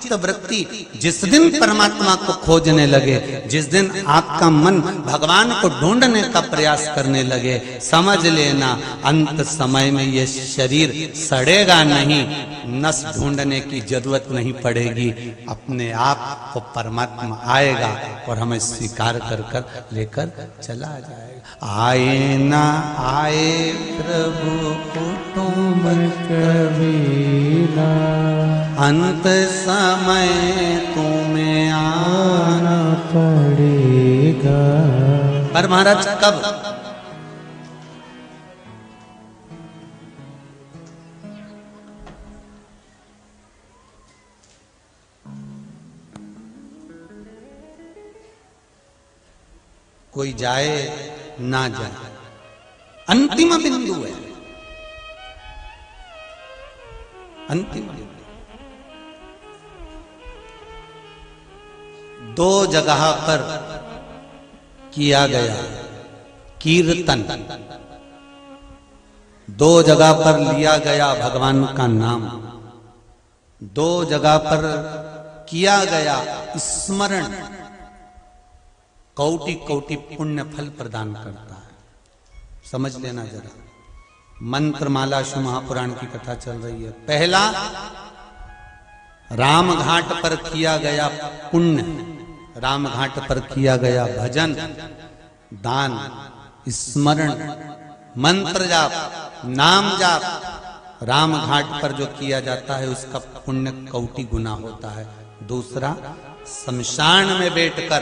चित्त वृत्ति जिस दिन परमात्मा को खोजने लगे, जिस दिन आपका मन भगवान को ढूंढने का प्रयास करने लगे, समझ लेना अंत समय में ये शरीर सड़ेगा नहीं, नस ढूंढने की जरूरत नहीं पड़ेगी, अपने आप को परमात्मा आएगा और हमें स्वीकार कर कर लेकर चला जाएगा। आए ना आए प्रभु कुटुंब कबीरा, अंत समय तुम्हें आना पड़ेगा। पर महाराज कब? कोई जाए ना जाए, अंतिम बिंदु है, अंतिम बिंदु। दो जगह पर किया गया कीर्तन, दो जगह पर लिया गया भगवान का नाम, दो जगह पर किया गया स्मरण, कोटि कोटि पुण्य फल प्रदान करता है। समझ लेना जरा। मंत्रमाला शिव महापुराण की कथा चल रही है। पहला राम घाट पर किया गया पुण्य, राम घाट पर किया गया भजन, दान, स्मरण, मंत्र जाप, नाम जाप, राम घाट पर जो किया जाता है उसका पुण्य कोटि गुना होता है। दूसरा, शमशान में बैठकर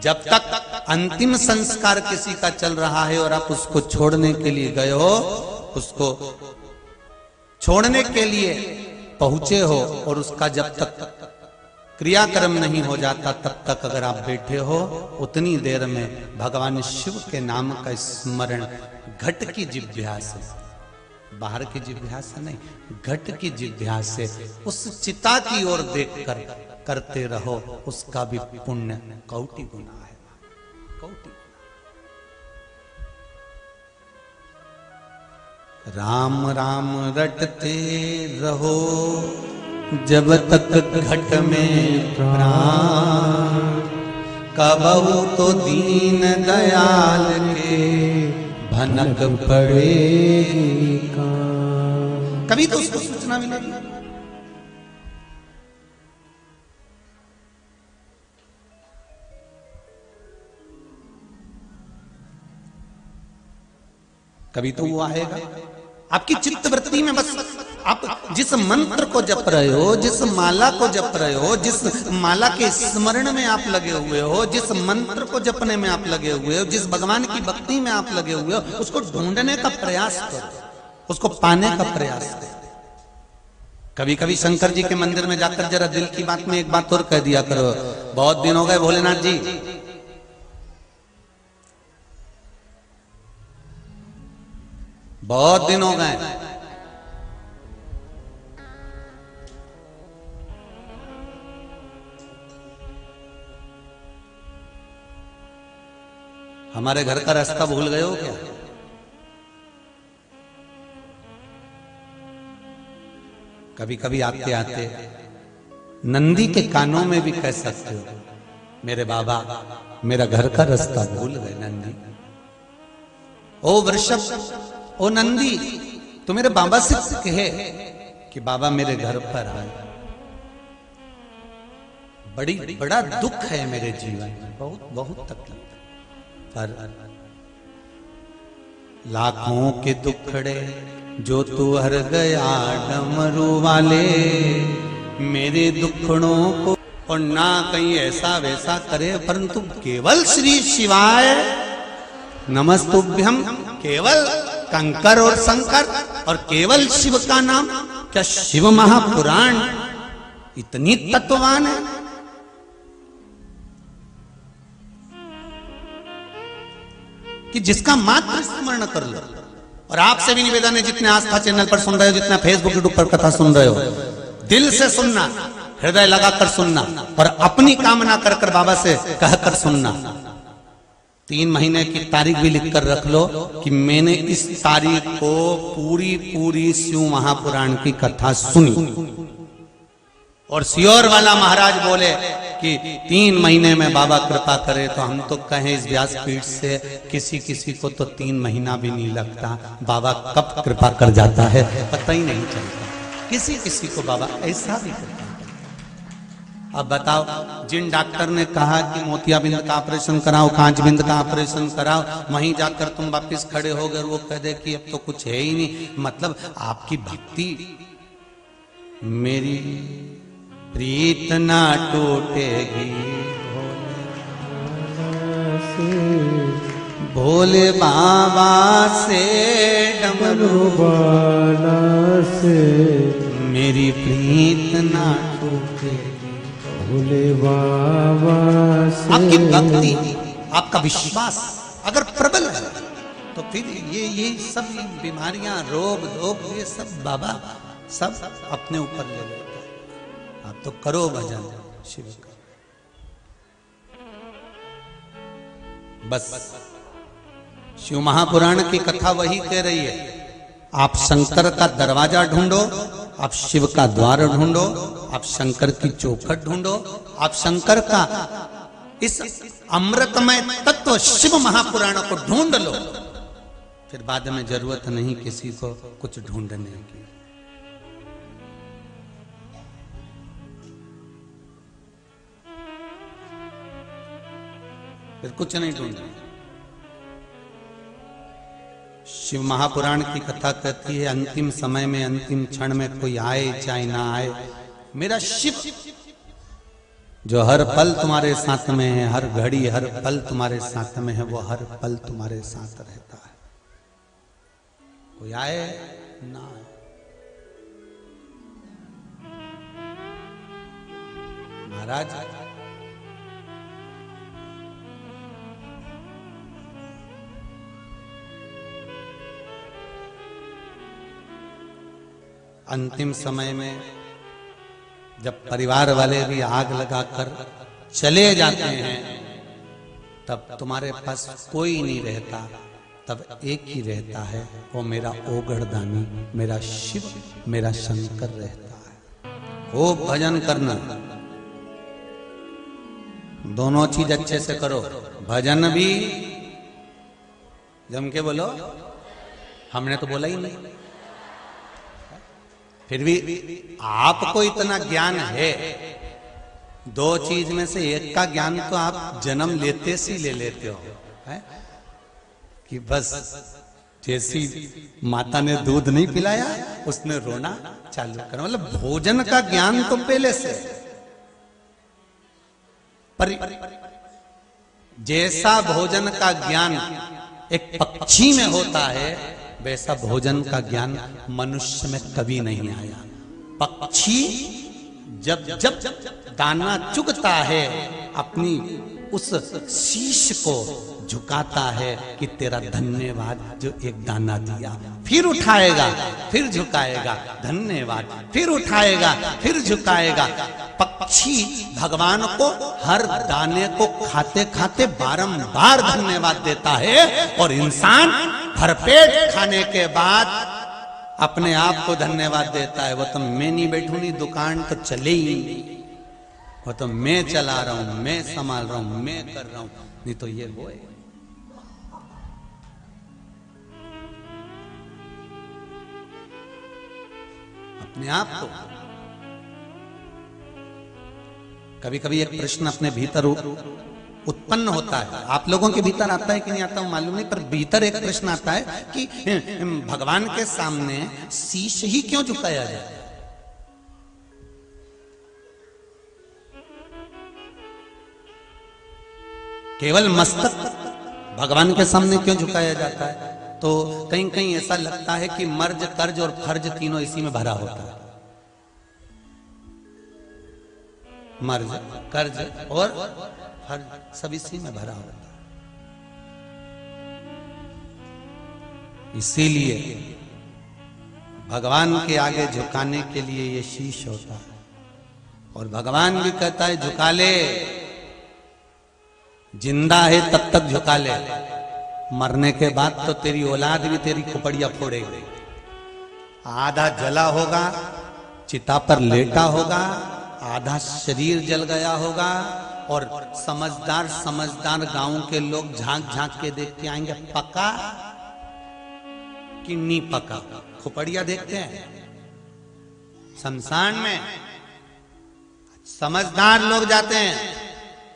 जब तक अंतिम संस्कार किसी का चल रहा है और आप उसको छोड़ने के लिए गए हो, उसको छोड़ने के लिए पहुंचे हो और उसका जब तक क्रियाक्रम नहीं हो जाता तब तक अगर आप बैठे हो, उतनी देर में भगवान शिव के नाम का स्मरण घट की जिह्वा से, बाहर की जिह्वा से नहीं, घट की जिह्वा से उस चिता की ओर देखकर करते रहो, उसका भी पुण्य कोटि गुना है, कोटि। राम राम रटते रहो जब तक घट में प्राण, कबहू तो दीन दयाल के भनक पड़ेगी कान। कभी तो उसको सूचना मिलेगी। कभी तो वो आएगा। आपकी चित्त वृत्ति में बस आप जिस मंत्र को जप रहे हो, जिस माला को जप रहे हो, जिस माला के स्मरण में आप लगे हुए हो, जिस मंत्र को जपने में आप लगे हुए हो, जिस भगवान की भक्ति में आप लगे हुए हो, उसको ढूंढने का प्रयास करो, उसको पाने का प्रयास करो। कभी कभी शंकर जी के मंदिर में जाकर जरा दिल की बात में एक बात और कह दिया करो, बहुत दिन हो गए भोलेनाथ जी, बहुत दिन हो गए, हमारे घर का रास्ता भूल गए हो क्या? कभी कभी आते आते नंदी के कानों में भी कह सकते हो, मेरे बाबा मेरा घर का रास्ता भूल गए नंदी। ओ वृषभ, ओ नंदी, तो मेरे बाबा से कहे कि बाबा मेरे घर पर आए, बड़ा दुख है मेरे जीवन में, बहुत बहुत तकलीफ, पर लाखों के दुखड़े जो तू हर गया डमरू वाले, मेरे दुखड़ों को और ना कहीं ऐसा वैसा करे, परंतु केवल श्री शिवाय नमस्तुभ्यम, केवल कंकर और शंकर और केवल शिव का नाम। क्या शिव महापुराण इतनी तत्ववान है? कि जिसका मात्र स्मरण कर लो। और आपसे भी निवेदन है, जितने आस्था चैनल पर सुन रहे हो, जितना फेसबुक यूट्यूब पर कथा सुन रहे हो, दिल से सुनना, हृदय लगाकर सुनना और अपनी कामना कर कर बाबा से कहकर सुनना। 3 महीने की तारीख भी लिख कर रख लो कि मैंने इस तारीख को पूरी शिव महापुराण की कथा सुनी और सियोर वाला महाराज बोले कि 3 महीने में बाबा कृपा करे, तो हम तो कहें इस व्यासपीठ से किसी किसी को तो 3 महीना भी नहीं लगता, बाबा कब कृपा कर जाता है पता ही नहीं चलता। किसी किसी को बाबा ऐसा भी करता है। अब बताओ, जिन डॉक्टर ने कहा कि मोतियाबिंद का ऑपरेशन कराओ, कांचबिंद का ऑपरेशन कराओ, वहीं जाकर तुम वापिस खड़े हो गए, वो कह दे कि अब तो कुछ है ही नहीं, मतलब आपकी भक्ति, मेरी प्रीत ना टूटेगी भोले बाबा से, डमरू बाला से, मेरी प्रीत ना टूटेगी भोले बाबा से। आपकी भक्ति, आपका विश्वास अगर प्रबल है तो फिर ये सब बीमारियां, रोग धोग, ये सब बाबा सब अपने ऊपर ले लेता है। आप तो करो भजन शिव का, बस। शिव महापुराण की कथा वही कह रही है, आप शंकर का दरवाजा ढूंढो, आप शिव का द्वार ढूंढो, आप शंकर की चौखट ढूंढो, आप शंकर का इस अमृतमय तत्व शिव महापुराण को ढूंढ लो, फिर बाद में जरूरत नहीं किसी को कुछ ढूंढने की। फिर कुछ नहीं ढूंढना। शिव महापुराण की कथा कहती है, अंतिम समय में, अंतिम क्षण में कोई आए चाहे ना आए, मेरा शिव जो हर पल तुम्हारे साथ में है, हर घड़ी हर पल तुम्हारे साथ में है, वो हर पल तुम्हारे साथ रहता है। कोई आए ना आए, महाराज अंतिम समय में जब परिवार वाले भी आग लगाकर चले जाते हैं, तब तुम्हारे पास कोई नहीं रहता, तब एक ही रहता है, वो मेरा ओगढ़दानी, मेरा शिव, मेरा शंकर रहता है। खूब भजन करना, दोनों चीज अच्छे से करो, भजन भी जम के बोलो, हमने तो बोला ही नहीं, फिर भी आपको इतना ज्ञान है, 2 चीज में से एक का ज्ञान तो आप जन्म लेते से ले लेते हो, है? कि बस जैसी माता ने दूध नहीं पिलाया उसने रोना चालू कर, मतलब भोजन का ज्ञान तो पहले से, पर जैसा भोजन का ज्ञान एक पक्षी में होता है, वैसा भोजन का ज्ञान मनुष्य में कभी नहीं आया। पक्षी जब जब दाना चुगता है, अपनी उस शीश को झुकाता है कि तेरा धन्यवाद जो एक दाना दिया, फिर उठाएगा, फिर झुकाएगा, धन्यवाद, फिर उठाएगा, फिर झुकाएगा। पक्षी भगवान को हर दाने को खाते खाते बारंबार धन्यवाद देता है, और इंसान भरपेट खाने के बाद अपने आप को धन्यवाद देता है। वो तो मैं नहीं बैठू, नहीं दुकान तो चले ही नहीं, वो तो मैं चला रहा हूं, मैं संभाल रहा हूं, मैं कर रहा हूं, नहीं तो ये वो है। अपने आप को कभी कभी एक प्रश्न अपने भीतर उत्पन्न होता है, आप लोगों के भीतर आता है कि नहीं आता हूं मालूम नहीं, पर भीतर एक प्रश्न आता है कि भगवान के सामने शीश ही क्यों झुकाया जाए? केवल मस्तक भगवान के सामने क्यों झुकाया जाता है? तो कहीं कहीं ऐसा लगता है कि मर्ज, कर्ज और फर्ज तीनों इसी में भरा होता है। मर्ज, कर्ज और फर्ज सब इसी में भरा होता है। इसीलिए भगवान के आगे झुकाने के लिए ये शीश होता है, और भगवान भी कहता है झुका ले, जिंदा है तब तक झुका ले, मरने के बाद तो तेरी औलाद भी तेरी खोपड़ियां फोड़ेगी। आधा जला होगा, चिता पर लेटा होगा, आधा शरीर जल गया होगा और समझदार समझदार गांव के लोग झांक झांक के देखते आएंगे पका कि नहीं पका। खोपड़िया देखते हैं शमशान में, समझदार लोग जाते हैं,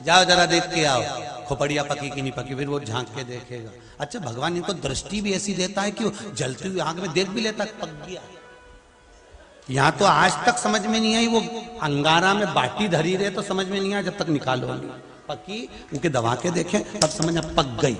जाओ जरा देख के आओ खोपड़िया पकी कि नहीं पकी, फिर वो झांक के देखेगा। अच्छा भगवान इनको दृष्टि भी ऐसी देता है कि वो जलती हुई आग में देख भी लेता पक गया। यहां तो आज तक समझ में नहीं आई, वो अंगारा में बाटी धरी रहे तो समझ में नहीं आया, जब तक निकालो पकी उनके दबा के देखें तब समझ पक गई।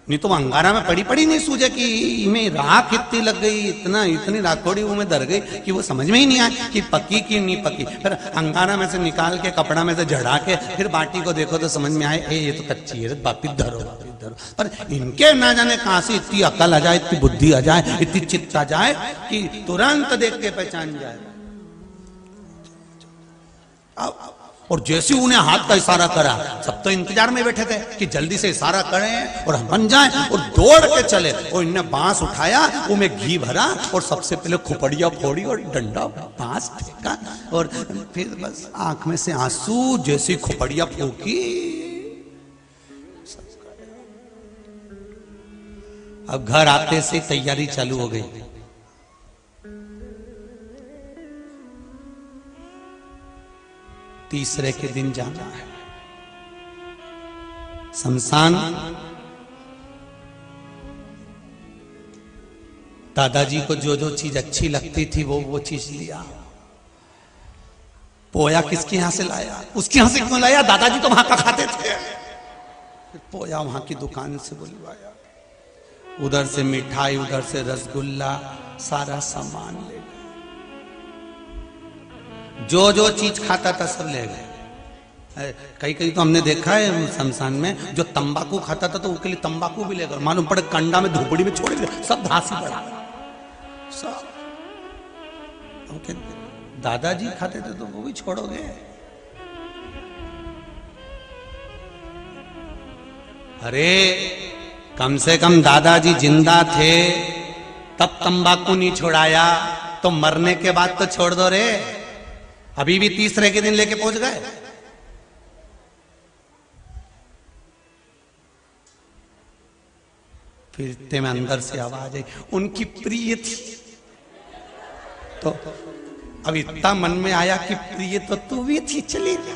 नहीं तो अंगारा में पड़ी पड़ी नहीं सूझे कि इनमें राख इतनी लग गई, इतनी राख थोड़ी वो में दर गई कि वो समझ में ही नहीं आया कि पकी कि नहीं पकी। फिर अंगारा में से निकाल के कपड़ा में से झड़ा के फिर बाटी को देखो तो समझ में आए ये तो कच्ची है, वापिस धरो वापिस धरो। पर इनके ना जाने कहां से इतनी अकल आ जाए, इतनी बुद्धि आ जाए, इतनी चित्त आ जाए कि तुरंत देख के पहचान जाए। और जैसे उन्हें हाथ का इशारा करा, सब तो इंतजार में बैठे थे कि जल्दी से इशारा करें और हम बन जाएं, और दौड़ के चले। और इन्हें बांस उठाया, वो में घी भरा और सबसे पहले खोपड़िया फोड़ी और डंडा बांस फेंका और फिर बस आंख में से आंसू, जैसी खोपड़िया फूकी। अब घर आते से तैयारी चालू हो गई। तीसरे के दिन जाना है शमशान। दादाजी को जो जो चीज अच्छी लगती थी वो चीज लिया। पोया किसके यहां से लाया, उसके यहां से क्यों लाया, दादाजी तो वहां का खाते थे। फिर पोया वहां की दुकान से बुलवाया, उधर से मिठाई, उधर से रसगुल्ला, सारा सामान ले गए। जो जो चीज खाता था सब ले गए। कई कई तो हमने देखा है शमशान में, जो तंबाकू खाता था तो उसके लिए तंबाकू भी ले गए। मालूम पड़े कंडा में धूपड़ी में छोड़ दिया, सब धासी पड़ा सब। दादाजी खाते थे तो वो भी छोड़ोगे। अरे कम से कम दादाजी जिंदा थे तब तंबाकू नहीं छोड़ाया, तो मरने के बाद तो छोड़ दो रे। अभी भी तीसरे के दिन लेके पहुंच गए। फिर इतने में अंदर से आवाज आई, उनकी प्रिय थी। तो अब इतना मन में आया कि प्रिय तो तू भी थी, चली जा।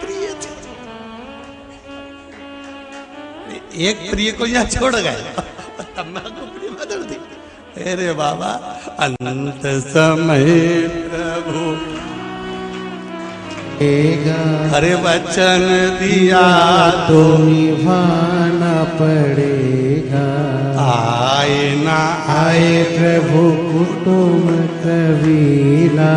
प्रिय थी, एक प्रिय को यहां छोड़ गए, तंबाकू प्रिय बदल दी। अरे बाबा, अंत समय प्रभु अरे वचन दिया तो निभाना पड़ेगा। आए ना आए प्रभु कुटुंब कबीला,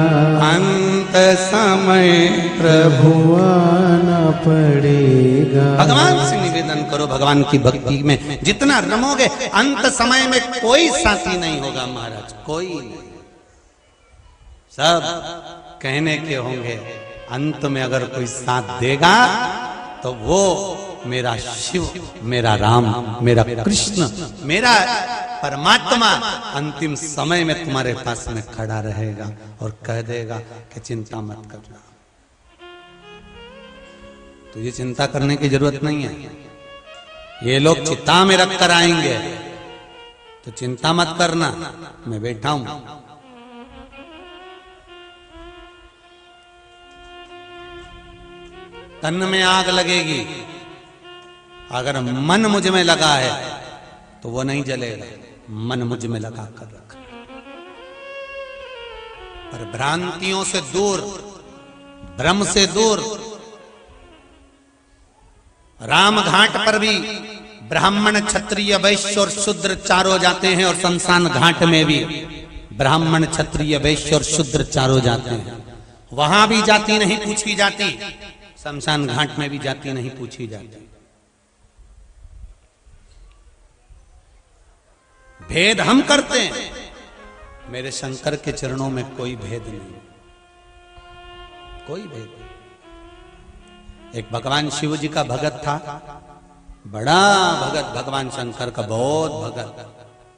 अंत समय प्रभु आना पड़ेगा। भगवान से निवेदन करो, भगवान की भक्ति में जितना रमोगे अंत समय में कोई साथी नहीं होगा महाराज, कोई नहीं। सब कहने के होंगे, अंत में अगर कोई साथ देगा तो वो मेरा शिव, मेरा राम, मेरा कृष्ण, मेरा परमात्मा अंतिम समय में तुम्हारे पास में खड़ा रहेगा और कह देगा कि चिंता मत करना। तो ये चिंता करने की जरूरत नहीं है। ये लोग चिता में रख कर आएंगे तो चिंता मत करना, मैं बैठा हूं। तन में आग लगेगी, अगर मन मुझ में लगा है तो वो नहीं जलेगा। मन मुझ में लगा कर रख, पर भ्रांतियों से दूर, भ्रम से दूर। राम घाट पर भी ब्राह्मण, क्षत्रिय, वैश्य और शूद्र चारों जाते हैं, और शमशान घाट में भी ब्राह्मण, क्षत्रिय, वैश्य और शूद्र चारों जाते हैं। वहां भी जाति नहीं पूछी जाती, शमशान घाट में भी जाति नहीं पूछी जाती। भेद हम करते हैं, मेरे शंकर के चरणों में कोई भेद नहीं, कोई भेद नहीं। एक भगवान शिव जी का भगत था, बड़ा भगत, भगवान शंकर का बहुत भगत।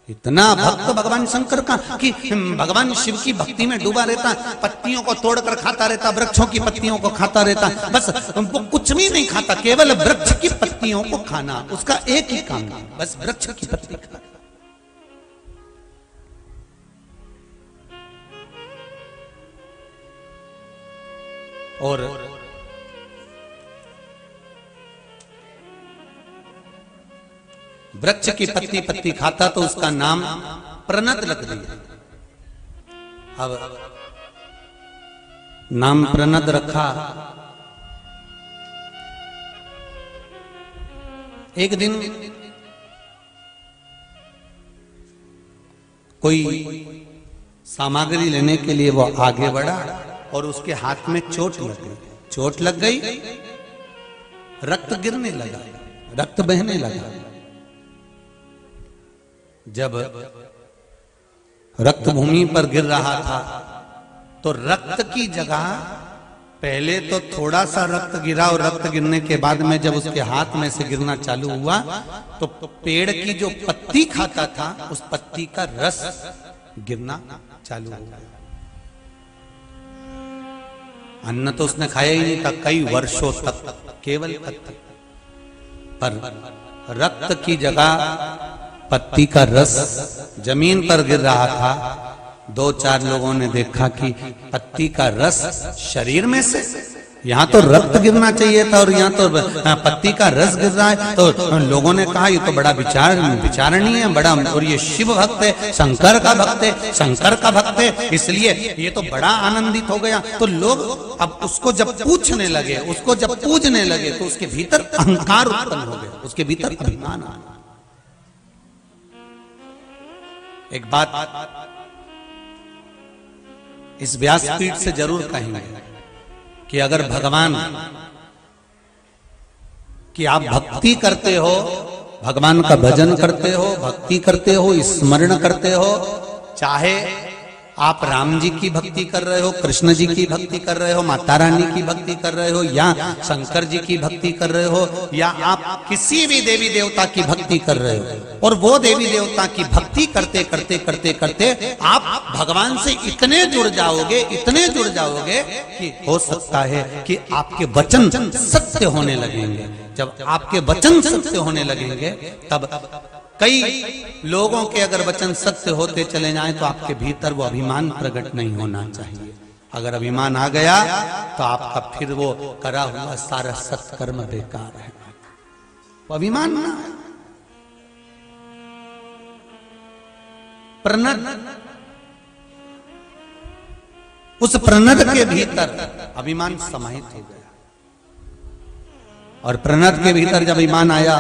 इतना भक्त भगवान शंकर का कि भगवान शिव की भक्ति में डूबा रहता, पत्तियों को तोड़कर खाता रहता, वृक्षों की पत्तियों को खाता रहता, बस वो कुछ भी नहीं खाता, केवल वृक्ष की पत्तियों को खाना, उसका एक ही काम था, बस वृक्ष की पत्ती खाना। और वृक्ष की पत्ती पत्ती खाता तो उसका नाम प्रणत रख दिया। अब नाम प्रणत रखा। एक दिन कोई सामग्री लेने के लिए वो आगे बढ़ा और उसके हाथ में चोट लग गई। चोट लग गई, रक्त गिरने लगा, रक्त बहने लगा। जब रक्त भूमि पर गिर रहा था तो रक्त की जगह पहले तो थोड़ा सा रक्त गिरा और रक्त गिरने के बाद में जब उसके हाथ में से गिरना चालू हुआ तो पेड़ की जो पत्ती खाता था उस पत्ती का रस गिरना चालू हो गया। अन्न तो उसने खाया ही नहीं था कई वर्षों तक, केवल पत्ती, पर रक्त की जगह पत्ती का रस जमीन पर गिर रहा था। दो चार लोगों ने देखा कि पत्ती का रस शरीर में से, यहाँ तो रक्त गिरना चाहिए था और यहाँ तो पत्ती का रस गिर रहा है। तो लोगों ने कहा ये तो बड़ा विचारणीय है, बड़ा, और ये शिव भक्त है, शंकर का भक्त है, शंकर का भक्त है, इसलिए ये तो बड़ा आनंदित हो गया। तो लोग अब उसको जब पूछने लगे, उसको जब पूजने लगे तो उसके भीतर अहंकार उत्पन्न हो गया, उसके भीतर अभिमान आ गया। एक बात इस व्यासपीठ से जरूर कहेंगे कि अगर भगवान की आप भक्ति करते हो, भगवान का भजन करते हो, भक्ति करते हो, स्मरण करते हो, चाहे आप राम जी की भक्ति कर रहे हो, कृष्ण जी की भक्ति कर रहे हो, माता रानी की भक्ति कर रहे हो, या शंकर जी की भक्ति कर रहे हो, या आप किसी भी देवी देवता की भक्ति कर रहे हो, और वो देवी देवता की भक्ति करते करते करते करते आप भगवान से इतने जुड़ जाओगे, इतने जुड़ जाओगे कि हो सकता है कि आपके वचन सत्य होने लगेंगे। जब आपके वचन सत्य होने लगेंगे तब कई लोगों के अगर वचन सत्य होते चले जाएं तो आपके भीतर वो अभिमान प्रकट नहीं होना चाहिए। अगर अभिमान आ गया तो आपका फिर वो करा हुआ सारा सत्कर्म बेकार है। वो अभिमान ना है। प्रणत, उस प्रणत के भीतर अभिमान समाहित हो गया, और प्रणत के भीतर जब अभिमान आया,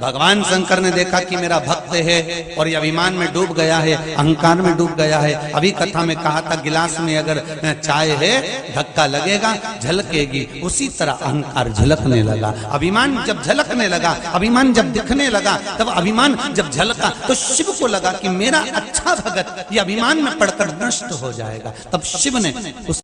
भगवान शंकर ने देखा कि मेरा भक्त है और ये अभिमान में डूब गया है, अहंकार में डूब गया है। अभी कथा में कहा था गिलास में अगर चाय है धक्का लगेगा, झलकेगी, उसी तरह अहंकार झलकने लगा। अभिमान जब झलकने लगा, अभिमान जब दिखने लगा, तब अभिमान जब झलका तो शिव को लगा कि मेरा अच्छा भगत ये अभिमान में पड़कर नष्ट हो जाएगा। तब शिव ने उस